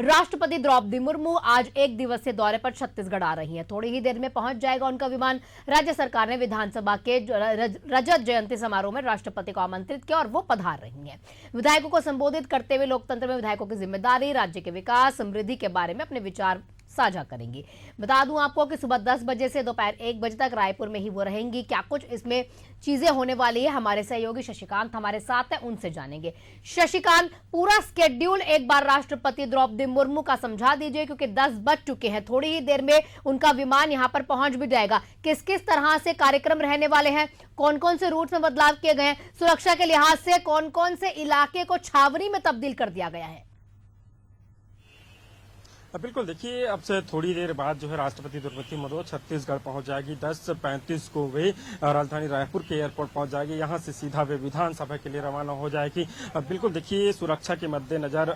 राष्ट्रपति द्रौपदी मुर्मू आज एक दिवसीय दौरे पर छत्तीसगढ़ आ रही हैं। थोड़ी ही देर में पहुंच जाएगा उनका विमान। राज्य सरकार ने विधानसभा के रजत जयंती समारोह में राष्ट्रपति को आमंत्रित किया और वो पधार रही हैं। विधायकों को संबोधित करते हुए लोकतंत्र में विधायकों की जिम्मेदारी, राज्य के विकास, समृद्धि के बारे में अपने विचार साझा करेंगी। बता दूं आपको कि सुबह 10 बजे से दोपहर 1 बजे तक रायपुर में ही वो रहेंगी। क्या कुछ इसमें चीजें होने वाली है, हमारे सहयोगी शशिकांत हमारे साथ है, उनसे जानेंगे। शशिकांत, पूरा स्केड्यूल एक बार राष्ट्रपति द्रौपदी मुर्मू का समझा दीजिए, क्योंकि 10 बज चुके हैं। थोड़ी ही देर में उनका विमान यहां पर पहुंच भी जाएगा। किस किस तरह से कार्यक्रम रहने वाले हैं, कौन कौन से रूट में बदलाव किए गए हैं, सुरक्षा के लिहाज से कौन कौन से इलाके को छावनी में तब्दील कर दिया गया है? बिल्कुल, देखिए अब से थोड़ी देर बाद जो है राष्ट्रपति द्रौपदी मुर्मू छत्तीसगढ़ पहुंच जाएगी। 10:35 को वे राजधानी रायपुर के एयरपोर्ट पहुंच जाएगी। यहां से सीधा वे विधानसभा के लिए रवाना हो जाएगी। बिल्कुल, देखिए सुरक्षा के मद्देनजर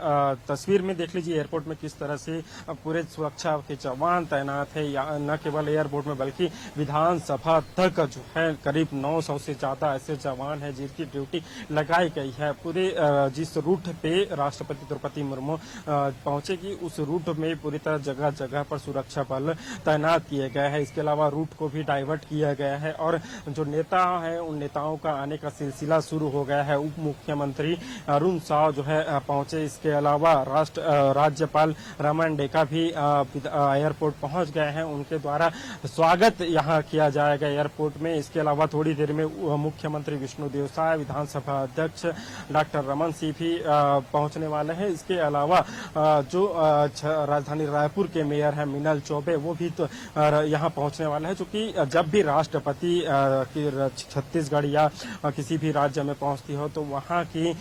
तस्वीर में देख लीजिए एयरपोर्ट में किस तरह से पूरे सुरक्षा के जवान तैनात है। न केवल एयरपोर्ट में बल्कि विधानसभा तक जो है करीब 900 से ज्यादा ऐसे जवान है जिनकी ड्यूटी लगाई गई है। पूरे जिस रूट पे राष्ट्रपति द्रौपदी मुर्मू पहुंचेगी उस रूट में पूरी तरह जगह जगह पर सुरक्षा बल तैनात किए गए हैं। इसके अलावा रूट को भी डाइवर्ट किया गया है और जो नेता हैं उन नेताओं का आने का सिलसिला शुरू हो गया है। उप मुख्यमंत्री अरुण साव जो है पहुंचे। इसके अलावा राज्यपाल रमन डेका भी एयरपोर्ट पहुंच गए हैं। उनके द्वारा स्वागत यहां किया जाएगा एयरपोर्ट में। इसके अलावा थोड़ी देर में मुख्यमंत्री विष्णुदेव साय, विधानसभा अध्यक्ष डॉक्टर रमन सिंह भी पहुंचने वाले हैं। इसके अलावा जो राजधानी रायपुर के मेयर हैं मिनल चौबे, वो भी तो यहाँ पहुंचने वाले हैं। क्योंकि जब भी राष्ट्रपति छत्तीसगढ़ या किसी भी राज्य में पहुंचती हो तो वहाँ की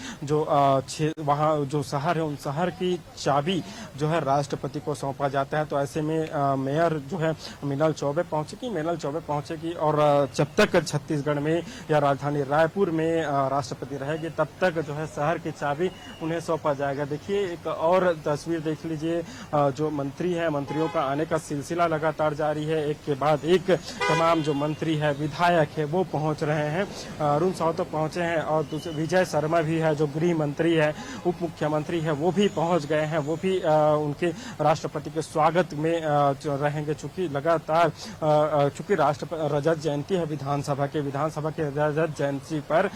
वहाँ जो शहर है उन शहर की चाबी जो है राष्ट्रपति को सौंपा जाता है। तो ऐसे में मेयर जो है मिनल चौबे पहुंचेगी और जब तक छत्तीसगढ़ में या राजधानी रायपुर में राष्ट्रपति रहेगी तब तक जो है शहर की चाबी उन्हें सौंपा जाएगा। देखिए एक और तस्वीर देख लीजिए, जो मंत्री है, मंत्रियों का आने का सिलसिला लगातार जारी है। एक के बाद एक तमाम जो मंत्री है, विधायक है, वो पहुंच रहे हैं। अरुण साव तो पहुंचे हैं और दूसरे विजय शर्मा भी है जो गृह मंत्री है, उप मुख्यमंत्री है, वो भी पहुंच गए हैं। वो भी उनके राष्ट्रपति के स्वागत में रहेंगे। चूंकि लगातार चूंकि रजत जयंती है विधानसभा के रजत जयंती पर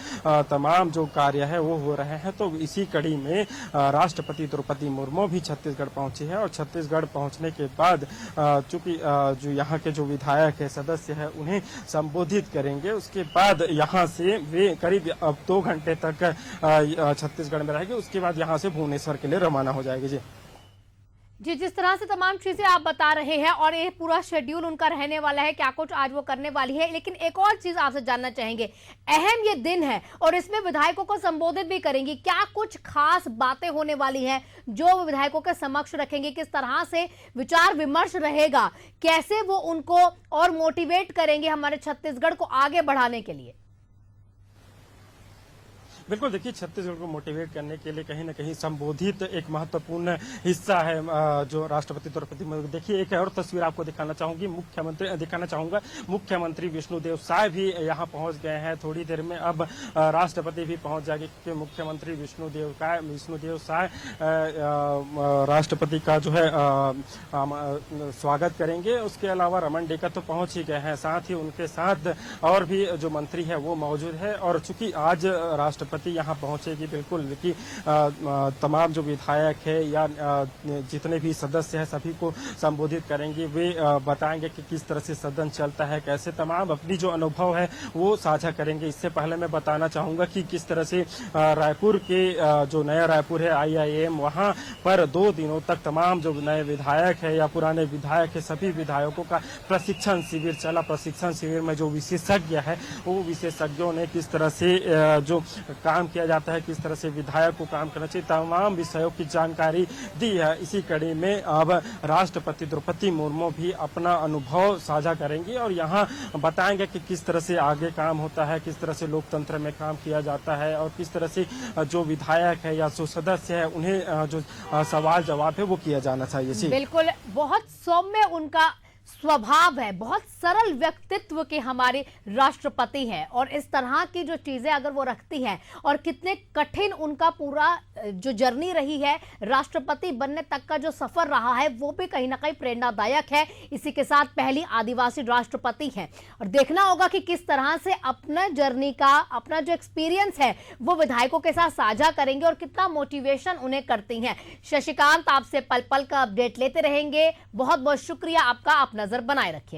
तमाम जो कार्य है वो हो रहे हैं। तो इसी कड़ी में राष्ट्रपति द्रौपदी मुर्मू भी छत्तीसगढ़ पहुंची है और छत्तीसगढ़ पहुंचने के बाद चूंकि जो यहाँ के जो विधायक है, सदस्य है, उन्हें संबोधित करेंगे। उसके बाद यहाँ से वे करीब अब 2 घंटे तक छत्तीसगढ़ में रहेंगे। उसके बाद यहाँ से भुवनेश्वर के लिए रवाना हो जाएगी। जी, जिस तरह से तमाम चीजें आप बता रहे हैं और ये पूरा शेड्यूल उनका रहने वाला है, क्या कुछ आज वो करने वाली है। लेकिन एक और चीज आपसे जानना चाहेंगे, अहम ये दिन है और इसमें विधायकों को संबोधित भी करेंगी। क्या कुछ खास बातें होने वाली हैं जो विधायकों के समक्ष रखेंगे? किस तरह से विचार विमर्श रहेगा? कैसे वो उनको और मोटिवेट करेंगे हमारे छत्तीसगढ़ को आगे बढ़ाने के लिए? बिल्कुल, देखिए छत्तीसगढ़ को मोटिवेट करने के लिए कहीं न कहीं संबोधित एक महत्वपूर्ण हिस्सा है जो राष्ट्रपति द्रौपदी मुर्मू। देखिए एक और तस्वीर आपको दिखाना चाहूंगा। मुख्यमंत्री विष्णुदेव साय भी यहाँ पहुंच गए हैं। थोड़ी देर में अब राष्ट्रपति भी पहुंच जाएंगे क्योंकि मुख्यमंत्री विष्णुदेव साय राष्ट्रपति का जो है स्वागत करेंगे। उसके अलावा रमन डेका तो पहुंच ही गए हैं, साथ ही उनके साथ और भी जो मंत्री है वो मौजूद है। और चूंकि आज राष्ट्रपति यहाँ पहुंचेगी, बिल्कुल कि तमाम जो विधायक है या जितने भी सदस्य हैं सभी को संबोधित करेंगे। वे बताएंगे कि किस तरह से सदन चलता है, कैसे तमाम अपनी जो अनुभव है वो साझा करेंगे। इससे पहले मैं बताना चाहूंगा कि किस तरह से रायपुर के जो नया रायपुर है IIM, वहां पर 2 दिनों तक तमाम जो नए विधायक है या पुराने विधायक है सभी विधायकों का प्रशिक्षण शिविर चला। प्रशिक्षण शिविर में जो विशेषज्ञ है वो विशेषज्ञों ने किस तरह से जो काम किया जाता है, किस तरह से विधायक को काम करना चाहिए, तमाम विषयों की जानकारी दी है। इसी कड़ी में अब राष्ट्रपति द्रौपदी मुर्मू भी अपना अनुभव साझा करेंगी और यहाँ बताएंगे कि किस तरह से आगे काम होता है, किस तरह से लोकतंत्र में काम किया जाता है और किस तरह से जो विधायक है या जो सदस्य है उन्हें जो सवाल जवाब है वो किया जाना चाहिए। बिल्कुल, बहुत सौम्य उनका स्वभाव है, बहुत सरल व्यक्तित्व के हमारे राष्ट्रपति हैं और इस तरह की जो चीजें अगर वो रखती हैं और कितने कठिन उनका पूरा जो जर्नी रही है, राष्ट्रपति बनने तक का जो सफर रहा है, वो भी कहीं ना कहीं प्रेरणादायक है। इसी के साथ पहली आदिवासी राष्ट्रपति हैं और देखना होगा कि किस तरह से अपना जर्नी का अपना जो एक्सपीरियंस है वो विधायकों के साथ साझा करेंगे और कितना मोटिवेशन उन्हें करती हैं। शशिकांत, आपसे पल पल का अपडेट लेते रहेंगे। बहुत बहुत शुक्रिया आपका, आप नजर बनाए रखिएगा।